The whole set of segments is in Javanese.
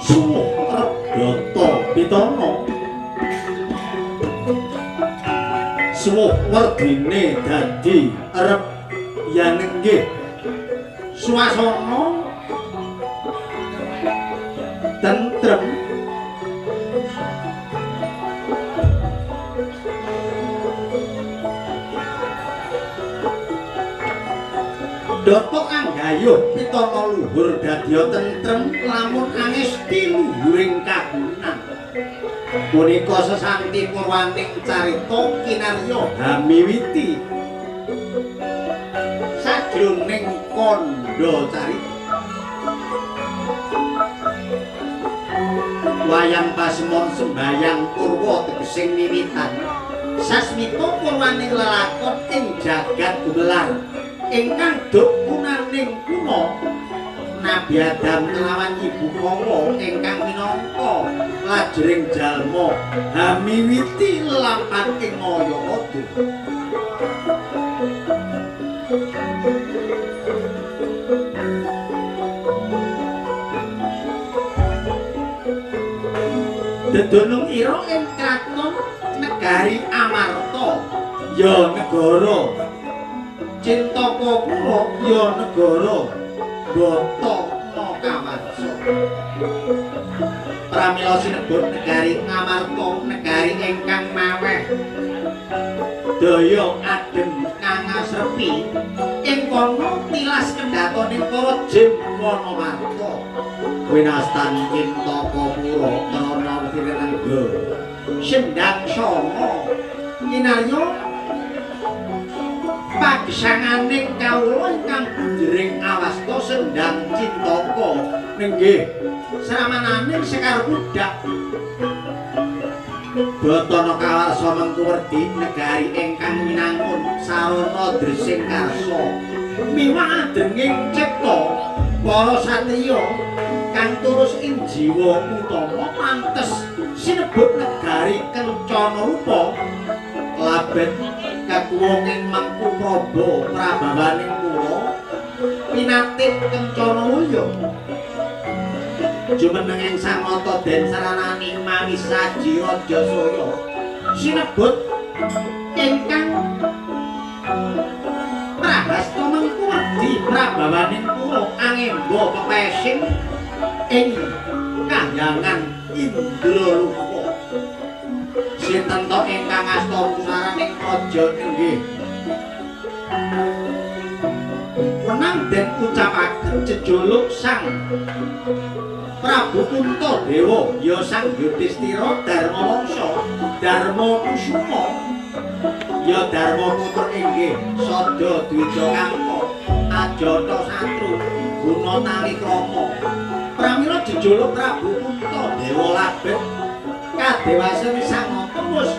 suwuh Rebata Pitana suwuh werdine dadi arep yen nggih swasana tentrem Data anggayuh pitana luhur dadya tentrem lamun angesti luhuring kagunan. Punika sesanti purwaning carita kinarya hamiwiti. Sajroning kandha carita. Wayang pasemon sembayang purwa tegesing wiwitan. Sasmita purwaning lelakon ing jagat gumelar. Ingkang duk kunaning kuna Nabi Adam kelawan Ibu Hawa ingkang minangka lajeng jalma hamiwiti lelampahan ing ngaya adu. Dedunung ira ing kraton negari Amarta ya negara Cintapura ya negara Bata Makawarsa. Pramila sinebut negari Amarta negari ingkang maweh daya adem kang asrepi ing kono tilas kendhatoning para jin Wanamarta winastan Cintapura krana winengga sendang sanga kinarya pagesanganing kawula ingkang bundering awasta sendang Cintaka nenggih sramananing Sekar Budak Batana Kawarsa Mangkuwerdi negari ingkang minangkun sarana dresing karsa miwah adenging cipta para satriya kang tulus ing jiwa utama pantes sinebut negari Kencana Rupa labet kakuwunging Mangku Praba prabawaning kula pinatih Kencana Mulya jumenenging Sang Nata den sarananing Mawisaji Rajasaya sinebut ingkang Prahasta Mangkuwerdi prabawaning kula angemba pepesing ing kahyangan Indra Rupa sinten to ingkang asta pusaraning raja inggih menang den ucapaken jejuluk Sang Prabu Puntadewa ya Sang Yudhistira Darmawangsa Darma Kusuma ya Darma putra inggih Sada Dwija Kampa Ajata Satru Guna Talikrama pramila jejuluk Prabu Puntadewa labet kadewasan Sang Nata wis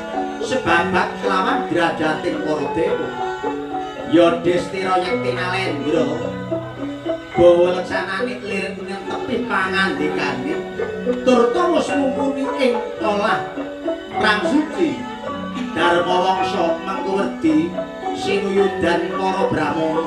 sebabat kelawan drajating para dewa Yudhistira yekti Nalendra bawa leksanane lirik tepi pangandikane turta wis mumpuni ing olah prang suci Darmawangsa Mangkuwerdi sinuyudan para brahmana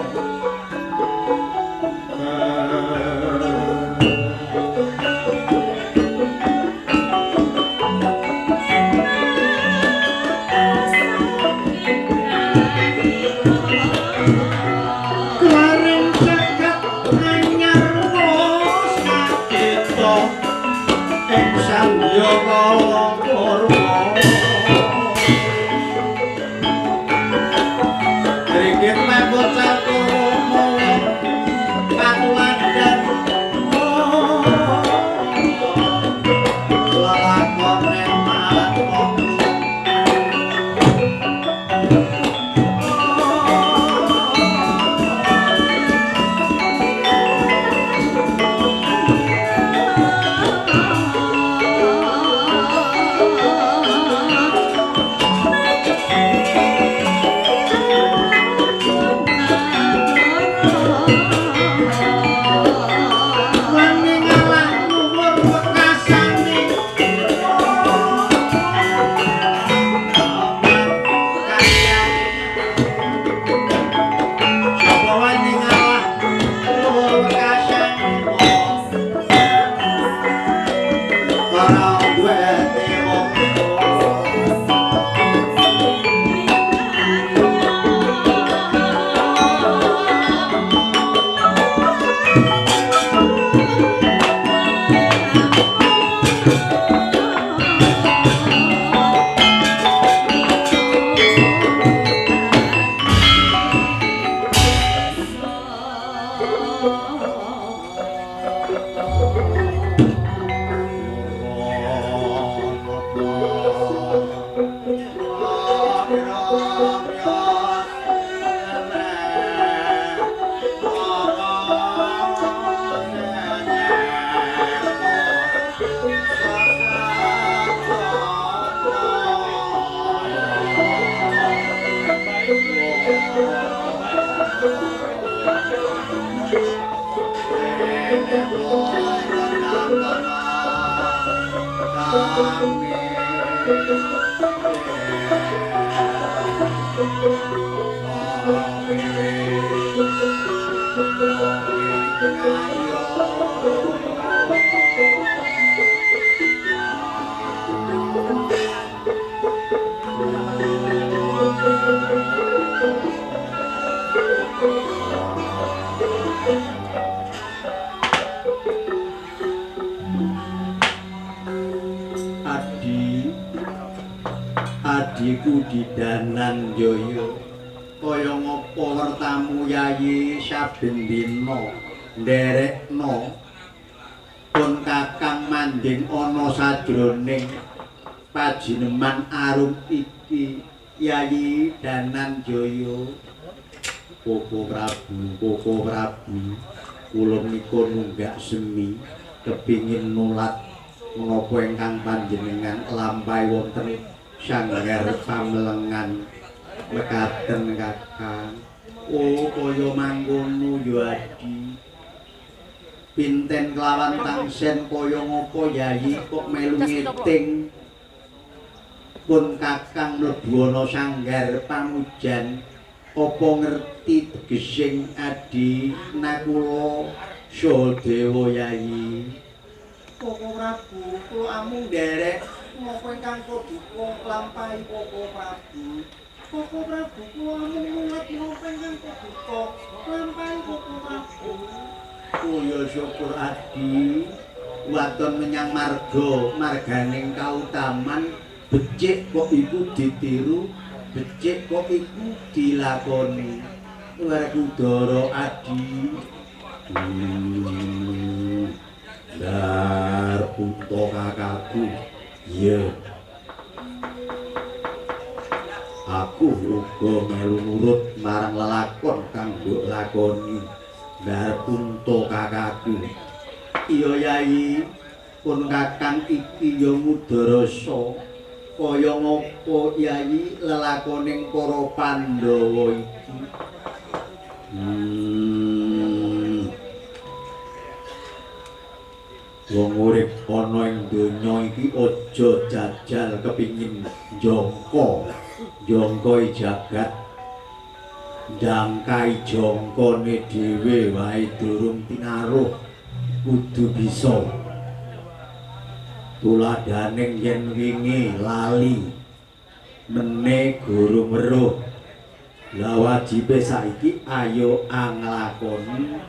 Adiku didanan yoyo kaya ngapa wertamu yayi saben dina nderekno pun kakang manding ana sajroning pajineman arum iki yayi danan yoyo Koko Prabu kula menika nunggak semi kepingin nulat menapa ingkang panjenengan lampahi wonten sanggar pamelengan mekaten kakang. Oh kaya mangkono ya Adi. Pinten kelawan tangsen kaya ngapa yayi kok melu ngiting pun kakang mlebu ana sanggar pamujan apa ngerti tegesing Adi Nakula Sadewa yayi. Koko Prabu kula amung nderek menapa ingkang paduka lampahi Koko Prabu. Koko Prabu kula amung mulat menapa ingkang paduka lampahi Koko Prabu. Oh ya syukur Adi waton menyang marganing kautaman becik kok iku ditiru becik kok iku dilakoni. Werkudara Adi. Dar putra kakakku. Iya. Aku uga melu nurut marang lelakon kang mbok lakoni. Dar putra kakakku. Iya Yayi, pun kakang iki ya mudarasa. Kaya ngapa Yayi lelakoning para Pandhawa iki? Wong urip ana ing donya iki aja jajal kepingin jangka jagat jangkai jangkane dhewe wae durung pinaruh kudu bisa tuladaning yen wingi lali meneh guru weruh la wajibe saiki ayo anglakoni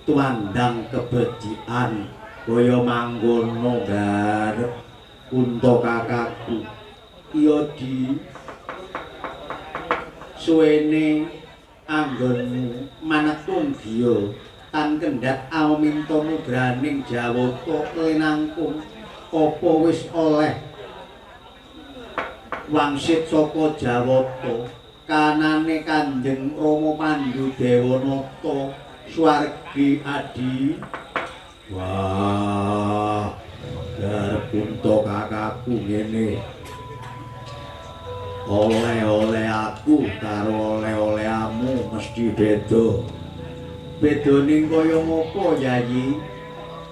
tuandang kebecikan kaya mangkono garep Kunta kakakku. Iya Di suwene anggonmu manetun diya tan kendhat aminta nugraning Jawata lenangkung apa wis oleh wangsit saka Jawata kanane Kanjeng Rama Pandhu Dewanata swargi Adi. Wah, garep Kunta kakakku ngene. Oleh-oleh aku karo oleh-olehmu mesti beda. Bedaning kaya ngapa Yayi?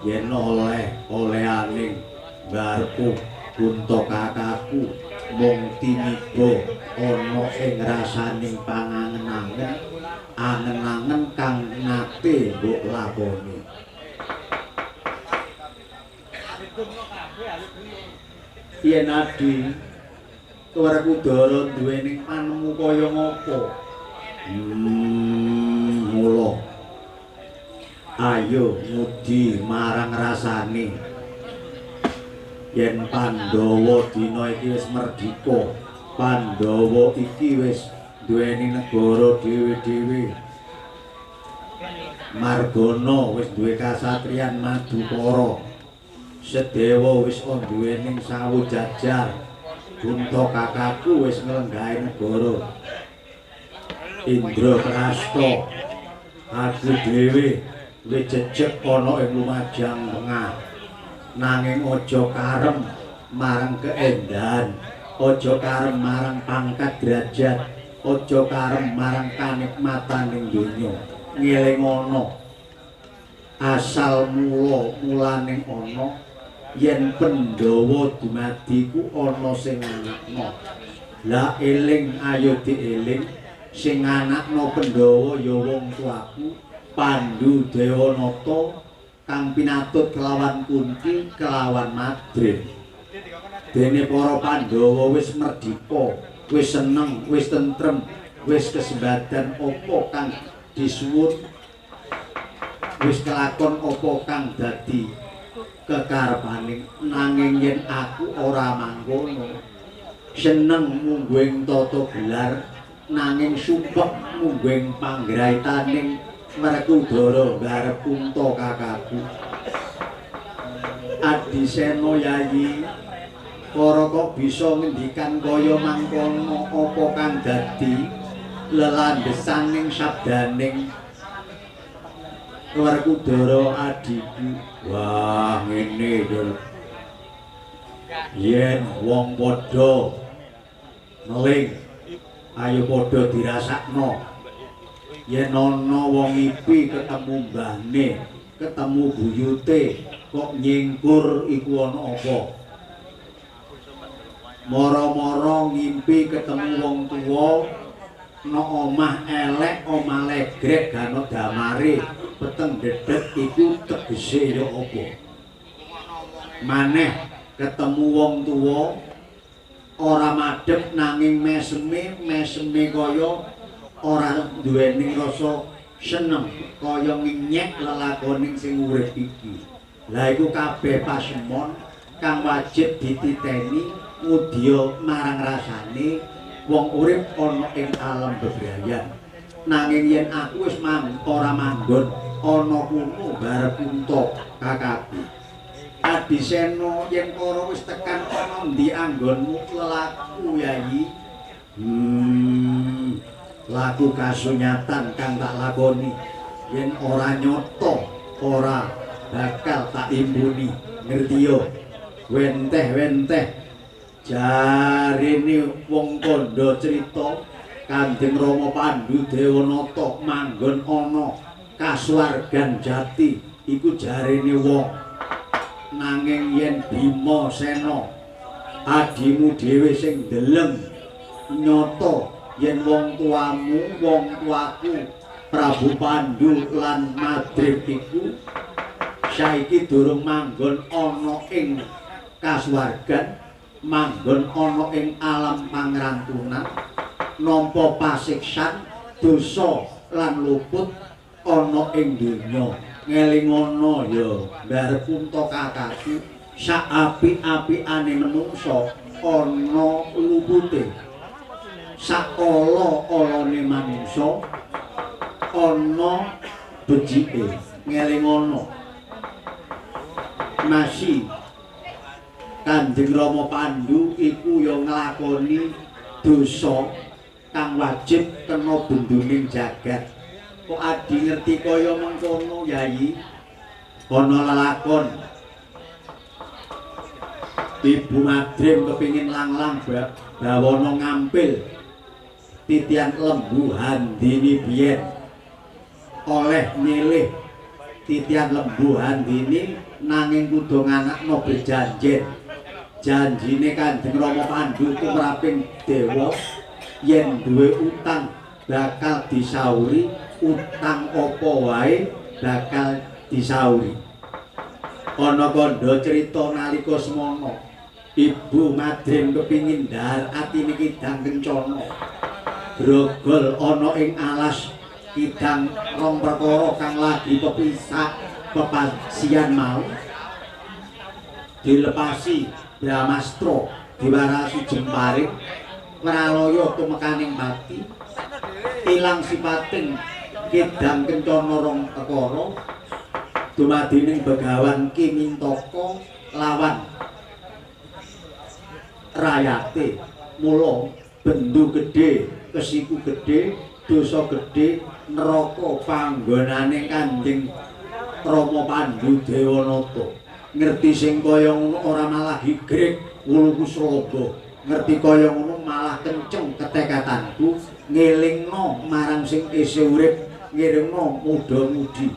Yen oleh-olehaning garpu Kunta kakakku mung tiniba ana ing rasaning pangangen-angen, angen-angen kang nate mbok lakoni. Yen Adi Werkudara duweni panemu kaya ngapa? Mula ayo ngudi marang rasane yen Pandhawa dina iki wis merdika, Pandhawa iki wis duweni negara dhewe-dhewe. Margana wis duwe kasatriyan Madukara. Sedewa wis duweni sawu jajar. Kunto kakakku wis nglenggahi negara. Indraprasta aku dhewe wis jejeg ana ing Lumajang Tengah. Nanging aja karem marang keendahan, aja karem marang pangkat derajat, aja karem marang kanikmatan ning donya. Ngelingono asal mulaning ana yen Pandhawa dumadi ku ana sing anakno. Lah eling ayo dieling sing anakno Pandhawa ya wong tuaku Pandhu Dewanata kang pinatut kelawan Kunti kelawan Madrim. Dene para Pandhawa wis merdika, wis seneng, wis tentrem, wis kesembadan apa kang disuwun, wis kelakon apa kang dadi kekarepaning. Nanging yen aku ora mangkono, seneng mungguing tata gelar, nanging sumpek mungguing panggraitaning Werkudara garep Kunto kakakku. Adisena Yayi, para kok bisa ngendikan kaya mangkono, apa kang dadi lelandhesaning sabdaning Werkudara adiku. Wah ngene lho. Yen wong padha meling ayo padha dirasakno. Yen ana wong ipi ketemu mbahne, ketemu buyute kok nyingkur iku ana apa? Mara-mara ngimpi ketemu wong tuwa no omah elek, omah legrek gano damare peteng dedet iku tegese ya apa? Maneh ketemu wong tuwa ora madhep nanging meseme kaya ora duweni rasa seneng, kaya nginyek lelakoning sing urip iki. Lah iku kabeh pasemon kang wajib dititeni mudya marang rasane wong urip ana ing alam bebrayan. Nanging yen aku wis ora manggon ana kuno garep Kunto kakakku. Adisena yen para wis tekan ana ndi anggonmu lelaku Yayi? Laku kasunyatan kang tak lakoni yen ora nyoto ora bakal tak imbuni. Ngerti yo? Wenteh-wenteh jarine wong kandha crita Kanjeng Rama Pandhu Dewanata manggon ana kasuwargan jati iku jarine wong. Nanging yen Bima Sena adimu dhewe sing deleng nyoto yen wong tuamu, wong tuaku Prabu Pandhu lan Madrim iku saiki durung manggon ana ing kasuwargan, manggon ana ing alam pangrantunan, nampa pasiksan dosa lan luput ana ing donya. Ngelingono ya garep Kunto kakakku, sak apik-apikane menungsa ana lupute, sak ala-alane manungsa ana becike. Ngelingono masih Kanjeng Rama Pandhu iku ya nglakoni dosa kang wajib kena benduning jagat. Kok adi ngerti kaya mengkono Yayi? Ana lelakon Ibu Madrim kepingin langlang bawana ngampil titian lembu Handini biyen, oleh milih titian lembu Handini nanging kudu nganakno berjanjen. Janjine Kanjeng Rama Pandhu tumraping dewa yen duwe utang bakal disauri, utang apa wae bakal disauri. Ana kandha crita nalika semana Ibu Madrim kepingin ndahar atine Kidang Kencana. Grogol ana ing alas Kidang rong perkara kang lagi pepasian mau. dilepasi Brahmastra diwarasi jemparing pralaya tumekaning mati ilang sipating Kidang Kencana rong Tekara dumadining Begawan Ki Mintaka lawan rayate mula bendu gedhe kesiku gedhe dosa gedhe neraka panggonane Kanjeng Rama Pandhu Dewanata ngerti sing kaya ngono ora malah higrek wuluku sraba ngerti kaya ngono malah kenceng ketekatanku ngelingno marang sing isih urip ngiringno muda-mudi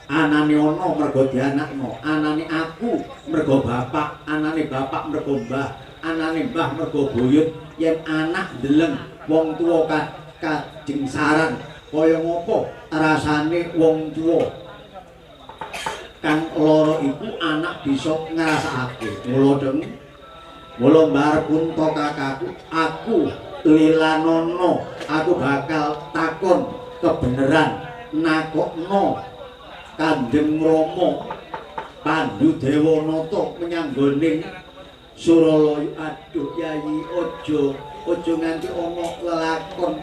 anane ana mergo dianakno anane aku mergo bapak anane bapak mergo mbah anane mbah mergo buyut yen anak ndeleng wong tuwa kajengsaran kaya ngopo rasane wong tuwa kang lara iku anak bisa ngrasakake mula mbarep Kunta kakakku aku Lilanana aku bakal takon kebeneran nakokno Kanjeng Rama Pandhu Dewanata menyanggoning Suralaya aduh Yayi aja nganti ana lelakon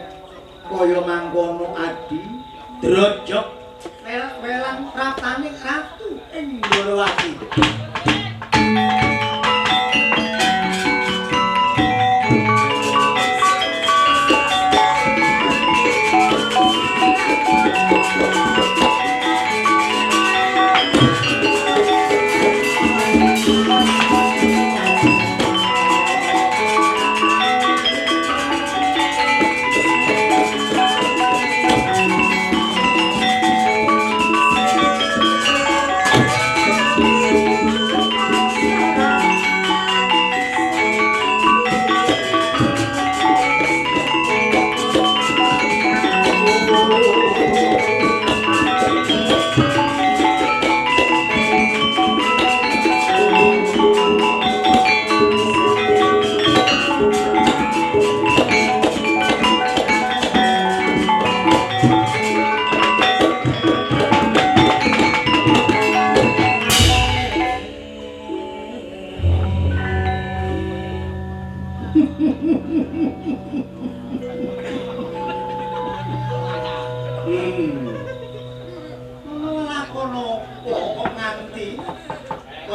kaya mangkono Adi drojok welang prataning ratu ing Ndorowati.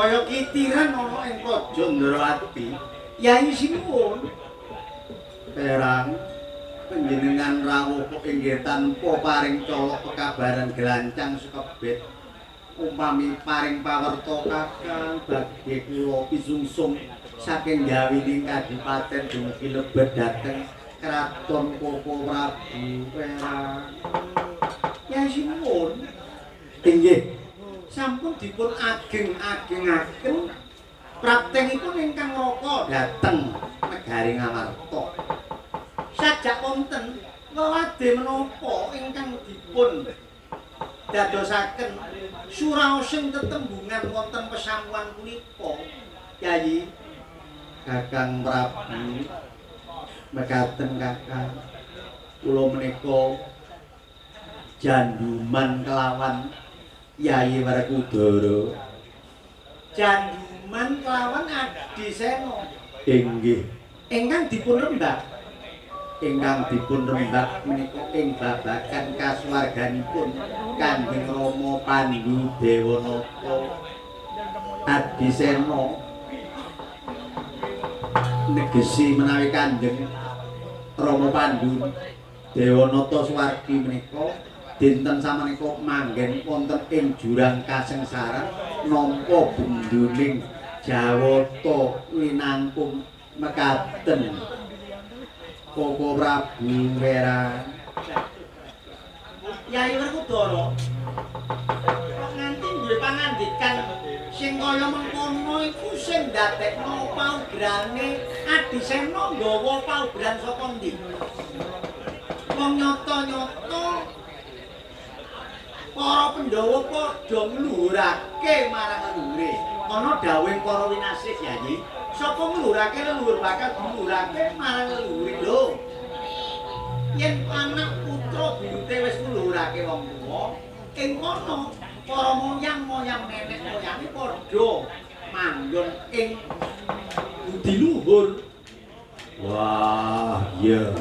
Kaya kitiran ana ing Praja Ndrawati. Yayi sinuwun. Perang panjenengan rawuh inggih tanpa paring colok pekabaran glancang sekebet. Upami paring pawerta Kakang badhe kula pisungsung saking Jawining Kadipaten dumugi lebet dhateng Kraton Koko Prabu Perang. Yayi sinuwun. Inggih sampun dipun ageng-agengaken praktengipun ingkang raka dhateng negari Ngamarta. Sajak wonten wewade menapa ingkang dipun dadosaken suraosing tetembungan wonten pesamuan punika Yayi Kakang Prabu mekaten Kakang kula menika janduman kelawan Yayi Werkudara. Janduman kelawan Adi Sena. Inggih. Ingkang dipun rembak. Ingkang dipun rembak menika ing babagan kasuwarganipun Kanjeng Rama Pandhu Dewanata. Adi Sena negesi menawi Kanjeng Rama Pandhu Dewanata Suwargi menika dinten samenika manggen wonten ing jurang kasengsaran nampa benduning Jawata winangkung mekaten Koko Prabu Perang. Yayi Werkudara kok nganti duwe pangandikan sing kaya mengkono iku sing ndadekno paugrane Adi Sena nggawa paugran saka ndi? Wong nyata-nyata para Pandhawa padha ngluhurake marang leluhure. Ana dawuhing para winasih Yayi, sapa ngluhurake leluhur bakal ngluhurake marang leluhure lho. Yen anak putra buyute wis ngluhurake wong tuwa, ing kono para moyang-moyang nenek moyange padha manggon ing budi luhur. Wah, iya.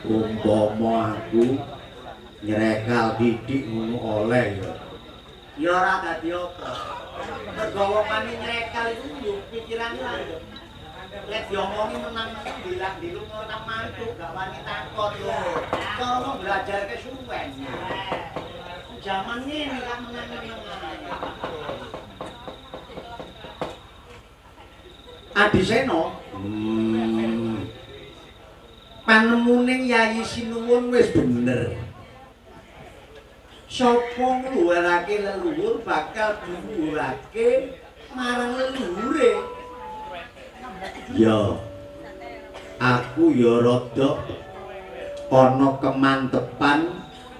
Umpama aku nyrekal didik ngono oleh ya. Ya ora dadi apa. Mergo wong mani nyrekal iku yo pikirane lanjut. Lek diomongi menang bilang di lunga nang mantu gak wani takon lho. Cara belajar kesuwen. Zaman ngene gak menang-menang. Adisena panemuning Yayi Sinuwun wis bener. Sapa ngluwarake leluhur bakal diluhurake marang leluhure. Ya. Aku ya rada ana kemantepan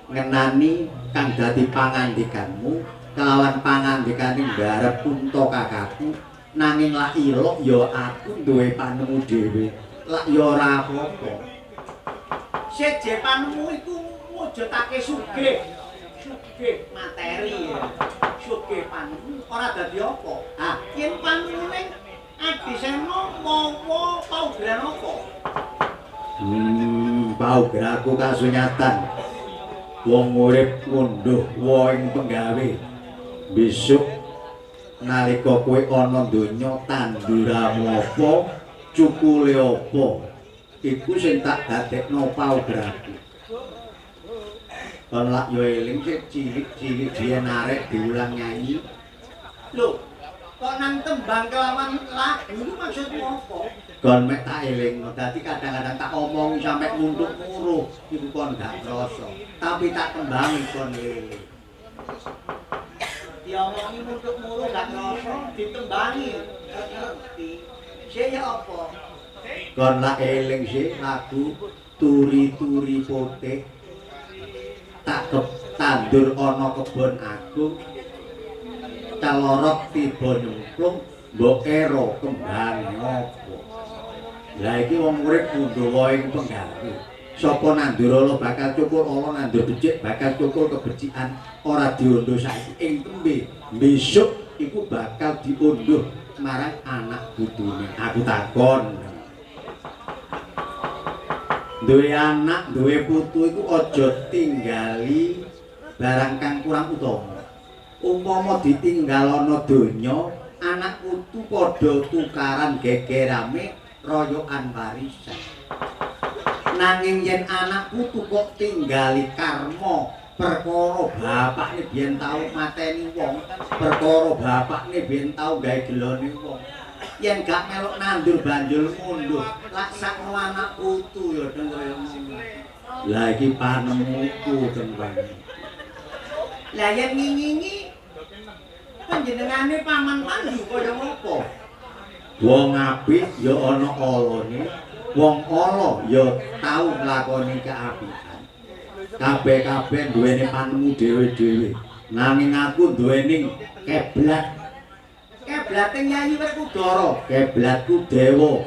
ngenani kang dadi pangandikanmu kelawan pangandikane garep unta kakakku nanging lak ilok ya aku duwe panemu dhewe. Lak ya ora apa-apa. Seje panemu iku mujudake sugih. Sugih materi ya. Sugih panemu ora dadi apa. Ah, yen panemune Adisena mawa paugeran apa? Paugeranku kasunyatan. Wong urip ngunduh woing penggawe. Besok nalika kowe ana donya tanduramu apa, cukule apa, iku sing tak dadekno paugeranku. Kon lak yo eling sik cilik-cilik biyen arek diulang nyanyi. Lho, kok nang tembang kelawan lagu iku maksudmu apa? Kon mek tak elingno, dadi kadang-kadang tak omongi sampe munduk muruh, iku kon gak krasa. Tapi tak tembangi kon eling. Diomongi munduk muruh gak krasa, ditembangi ngerti. Sing apa? Kon lak eling sik lagu turi-turi putih. Tak tandur ana kebon agung. Calorot tiba nyemplung mbok ero kembang ngopo. Lah iki wong urip kudu woing penggawe. Sapa nandur ala bakal cukul ala nandur becik bakal cukul kebecikan ora diundhuh saiki ing tembe. Besok iku bakal diundhuh marang anak putune. Aku takon. Duwe anak, duwe putu iku aja tinggali barang kang kurang utama. Umpama ditinggal ana donya, anak putu padha tukaran gegerame royokan warisan. Nanging yen anak putu kok tinggali karma perkara bapakne biyen tau mateni wong, perkara bapakne biyen tau gawe gelone wong. Yen gak melok nandur banjur mundur, lak sakno anak putu ya kaya ngono. Lah iki panemuku tembang. Lah yen ngingi panjenengane paman Pandu kaya ngopo? Wong apik ya ana alane, wong ala ya tau nglakoni keapikan. Kabeh-kabeh duweni panemu dhewe-dhewe. Nanging aku duweni keblat. Keblating Yayi Werkudara, keblatku dewa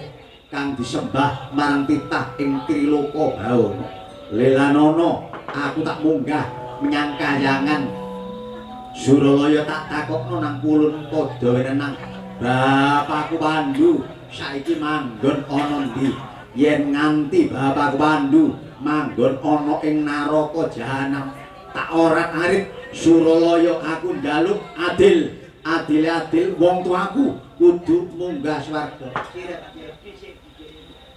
kang disembah marang titah ing Triloka Bawana. Lelanana aku tak munggah menyang kahyangan Suralaya tak takokno nang kulun padha wenang. Bapakku Pandu saiki manggon ana ndi? Yen nganti bapakku Pandu manggon ana ing naraka jahanam, tak orat-arit Suralaya aku njaluk adil. Adil wong tuaku kudu munggah swarga.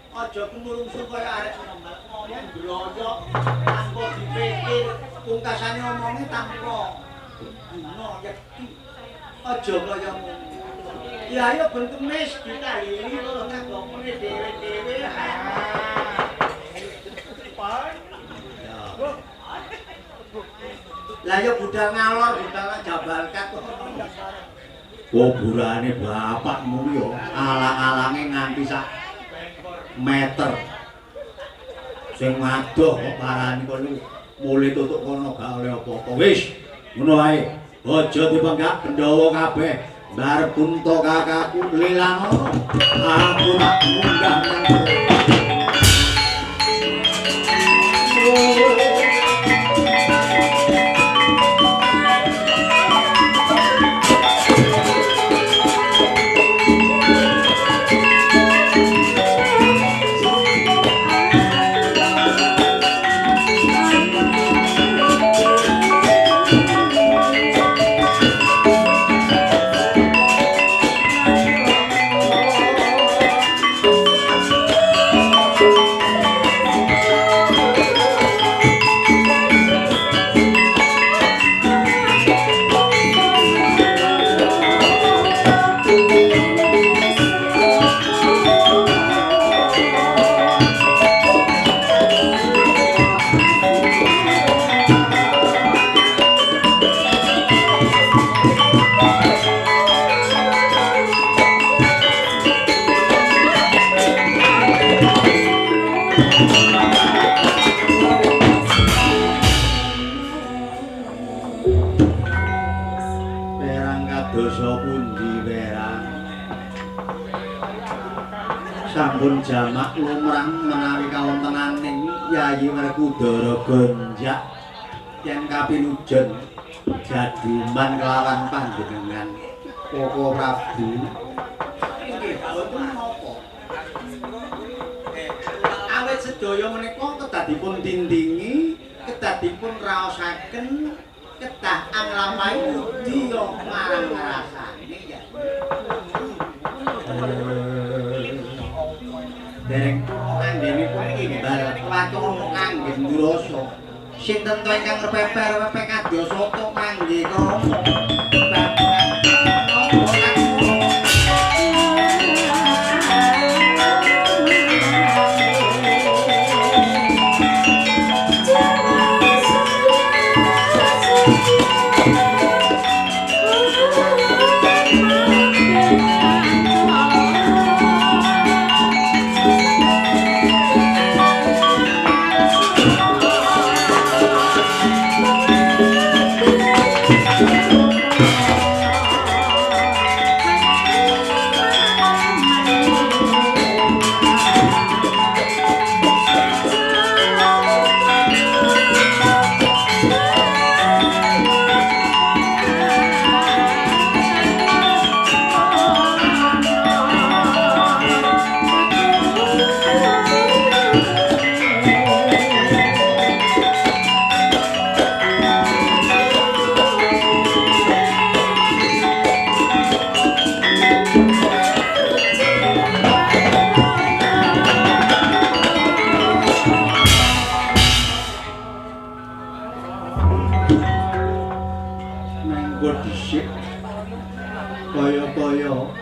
Aja kumurungsu kaya arek nembal ngomong groyok tanpa dipikir, pungkasane omonge tanpa guna yekti. Aja kaya ngono. Ya ayo ben kemis ditaili karo ngagomone dhewe-dhewe. Lah ya budal ngalor, budal jabalkat kok. Kuburane bapakmu yo alang-alange nganti sak meter. Sing ngadoh kok parani kono mulih tutuk kono gak oleh apa-apa. Wis, ngono wae. Aja dipenggak Pandhawa kabeh. Barep Kunta kakakku Lelanana. Aku tak munggah nang sampun jamak lumrah menawi kawontenaning Yayi Werkudara gonjak yen kapinujon jaduman kelawan panjenengan Koko Prabu. Nggih, boten napa. Awit sedaya menika kedah dipun tindingi, kedah dipun raosaken, kedah anglampahi budya marang ngrasane ya. Dereng anggenipun imbal wacana kangge ndurasa. Sinten to ingkang repeper-repeper kadya soto kangge krama. Kaya-kaya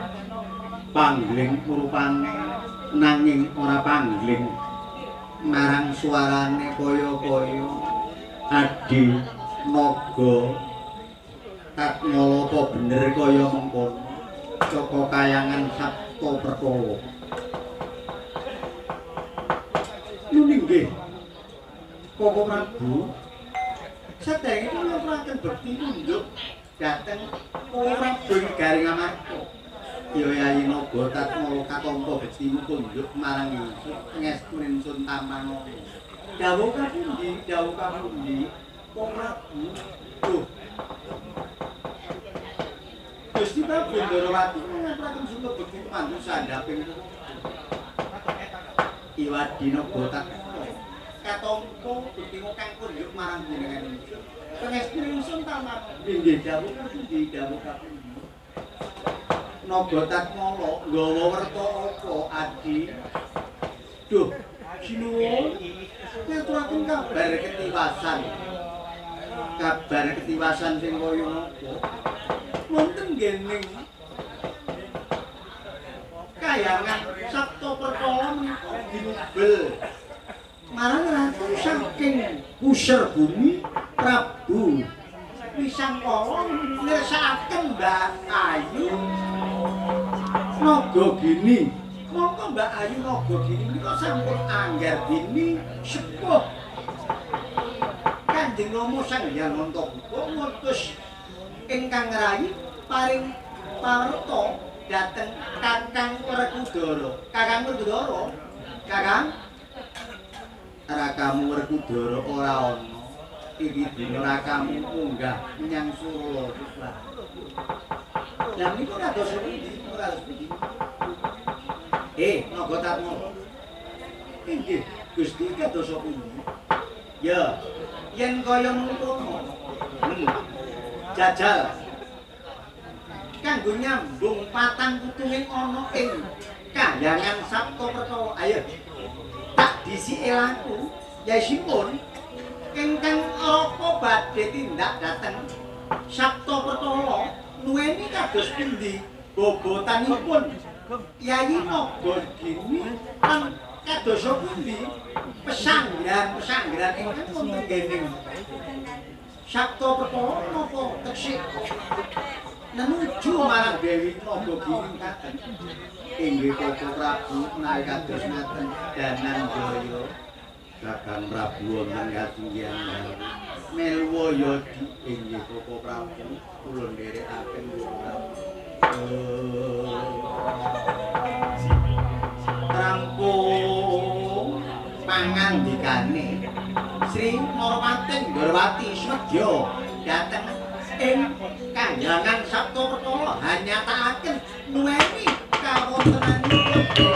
panggling rupane nanging ora panggling marang suarane kaya-kaya adi naga tatmala apa bener kaya mengkono saka kayangan Sabta Perkala. Nggih Koko Prabu sedherenge kula aturaken bekti nunjuk dateng ora ben garing amarga ya Yayi Naga Tatmala katampa bektimu kunjuk marang ingsun ngestuning sun tamang dawuh kapundi Koko Prabu. Gusti Prabu Ndarawati ngaturaken suka bekti mantu sandhaping Iwadi Naga Tatmala katampa bektimu kang kunjuk marang jenengan ingsun pangestuning sun tamang inggih dawuh kapundi Naga Tatmala nggawa werta apa Adi? Duh, sinuwun ngaturaken kabar ketiwasan sing kaya napa wonten nggih kayangan Sabta Perkala menika dinubel marang ratu saking pusar bumi Prabu Wisangkala nirsakaken Mbak Ayu Nagagini. Mongko Mbak Ayu Nagagini menika sampun anggar dini sepuh Kanjeng Rama Sang Hyang Antabuka ngutus ingkang rayi paring pawarta dhateng Kakang Werkudara. Kakang Rakamu Werkudara ora ana. Iki dina rakamu munggah menyang Suralaya. Lah niku kados pundi? Naga Tatmala. Inggih, Gusti kados pundi? Ya, yen kaya mengkono. Jajal. Kanggo nyambung patang putuning ana ing kahyangan Sabta Perkala. Ayo. Tak disiki laku, yasipun ingkang apa badhe tindak dhateng Sabta Perkala nuweni kados pundi bobotanipun Yayi Nagagini lan kados pundi pesanggrahan ingkang wonten nggih Sabta Perkala napa teksih menuju marang Dewi Nagagini katen. Inggih Koko Prabu menawi kados ngaten Dananjaya Kakang Prabu wonten kasinggihan Melwaya inggih Koko Prabu kula nderekaken Prabu pangandikane Sri Normatin Gorwati Swedya dhateng ing Kahyangan Saptaperkala hanyataken nuweni kawontenanipun.